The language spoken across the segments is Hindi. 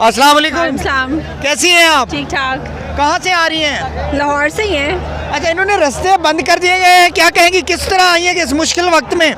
अस्सलाम वालेकुम। सलाम। कैसी हैं आप? ठीक ठाक। कहाँ से आ रही हैं? लाहौर से ही हैं। अच्छा, इन्होंने रास्ते बंद कर दिए गए हैं, क्या कहेंगी किस तरह आई हैं कि इस मुश्किल वक्त में?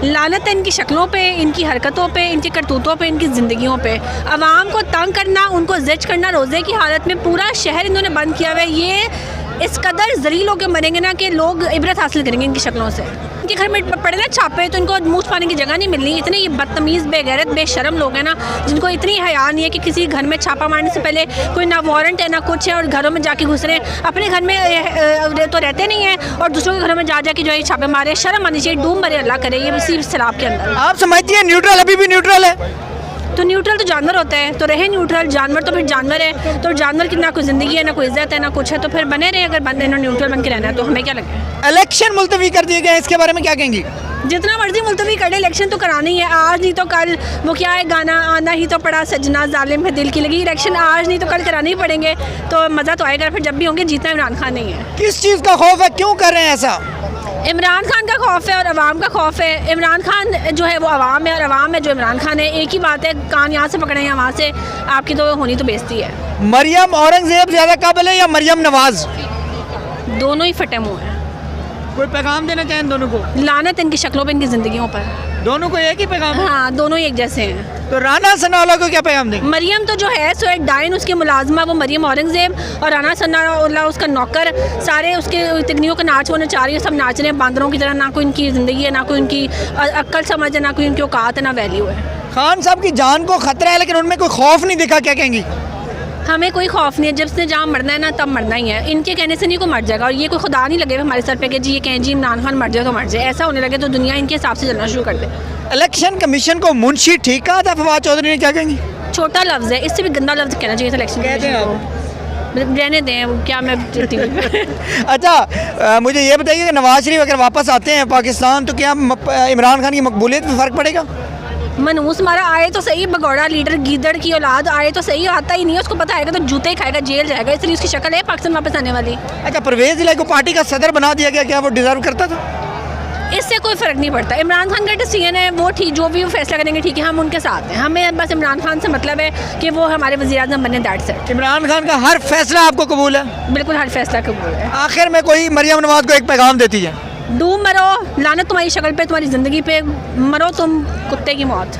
लानत है इनकी शक्लों पे, इनकी हरकतों पे, इनकी करतूतों पे, इनकी ज़िंदगियों पे। अवाम को तंग करना, उनको ज़िच करना, रोज़े की हालत में पूरा शहर इन्होंने बंद किया हुआ है। ये इस कदर ज़लील होकर मरेंगे ना कि लोग इबरत हासिल करेंगे इनकी शक्लों से। इनके घर में पड़े ना छापे तो इनको मुँह छुपाने की जगह नहीं मिलनी। इतने ये बदतमीज़, बेगैरत, बेशरम लोग हैं ना, जिनको इतनी हया नहीं है कि किसी घर में छापा मारने से पहले कोई ना वारंट है ना कुछ है और घरों में जाके घुस रहे हैं। अपने घर में तो रहते नहीं हैं और दूसरों के घरों में जा के जो है छापे मारे। शर्म आनी चाहिए, डूब मरे अल्लाह करे ये इसी शराब के अंदर। आप समझती हैं न्यूट्रल अभी भी न्यूट्रल है? तो न्यूट्रल तो जानवर होता है, तो रहे न्यूट्रल। जानवर तो फिर जानवर है, तो जानवर की ना कोई ज़िंदगी है, ना कोई इज्जत है, ना कुछ है, तो फिर बने रहे। अगर बंदे न्यूट्रल बन के रहना है तो हमें क्या लगे। इलेक्शन मुलतवी कर दिए गए, इसके बारे में क्या कहेंगी? जितना मर्जी मुलतवी कर ले, इलेक्शन तो करानी है। आज नहीं तो कल, वो क्या है गाना, आना ही तो पड़ा सजना जालिम है दिल की लगी। इलेक्शन आज नहीं तो कल कराने ही पड़ेंगे, तो मज़ा तो आएगा फिर जब भी होंगे। जीतना इमरान खान नहीं है। किस चीज़ का खौफ है, क्यों कर रहे हैं ऐसा? इमरान खान का खौफ है और अवाम का खौफ है। इमरान खान जो है वो अवाम है और अवाम है जो इमरान खान है। एक ही बात है, कान यहाँ से पकड़े या वहाँ से, आपकी तो होनी तो बेइज्जती है। मरियम औरंगजेब ज़्यादा काबिल है या मरियम नवाज? दोनों ही फटे मुँह हैं। कोई पैगाम देना चाहें दोनों को? लानत इनकी शक्लों पे, इनकी ज़िंदगियों पर। दोनों को एक ही पैगाम है? हाँ, दोनों ही एक जैसे हैं। तो राना सनाउल्लाह को क्या पैगाम देंगे? मरियम तो जो है सो एक डाइन, उसकी मुलाजमा वो मरियम औरंगजेब, और राना सनाउल्लाह उसका नौकर। सारे उसके तिगनियों का नाच वो नचा रही है, सब नाच रहे हैं बांदरों की तरह। ना कोई इनकी ज़िंदगी है, ना कोई इनकी अक्ल समझ है, ना कोई इनकी औकात है, ना वैल्यू है। खान साहब की जान को खतरा है लेकिन उनमें कोई खौफ नहीं दिखा, क्या कहेंगी? हमें कोई खौफ नहीं है, जब से जहाँ मरना है ना तब मरना ही है। इनके कहने से नहीं को मर जाएगा, और ये कोई खुदा नहीं लगेगा हमारे सर पे कि जी ये कहें जी इमरान खान मर जाए तो मर जाए। ऐसा होने लगे तो दुनिया इनके हिसाब से चलना शुरू कर दे। इलेक्शन कमीशन को मुंशी ठीक कहा था फवाद चौधरी ने, क्या कहेंगी? छोटा लफ्ज़ है, इससे भी गंदा लफ्ज़ कहना चाहिए था इलेक्शन कमीशन को। रहने दें, वो क्या मैं जीती हूँ। अच्छा, मुझे ये बताइए कि नवाज शरीफ अगर वापस आते हैं पाकिस्तान तो क्या इमरान खान की मकबूलियत में फ़र्क पड़ेगा? मनूस हमारा आए तो सही, भगौड़ा लीडर गीदड़ की औलाद आए तो सही, आता ही नहीं है। उसको पता आएगा तो जूते ही खाएगा, जेल जाएगा। इसलिए उसकी शक्ल है पाकिस्तान वापस आने वाली। अच्छा, परवेज़ इलाही को पार्टी का सदर बना दिया गया, क्या वो डिज़र्व करता था? इससे कोई फ़र्क नहीं पड़ता। इमरान खान का डिसीजन है, वो ठीक, जो भी वो फैसला करेंगे ठीक है, हम उनके साथ हैं। हमें बस इमरान खान से मतलब है कि वो हमारे वज़ीर-ए-आज़म बने, दैट्स इट। इमरान खान का हर फैसला आपको कबूल है? बिल्कुल, हर फैसला कबूल है। आखिर में कोई मरियम नवाज को एक पैगाम देती है? डूब मरो, लानत तुम्हारी शक्ल पे, तुम्हारी ज़िंदगी पे, मरो तुम कुत्ते की मौत।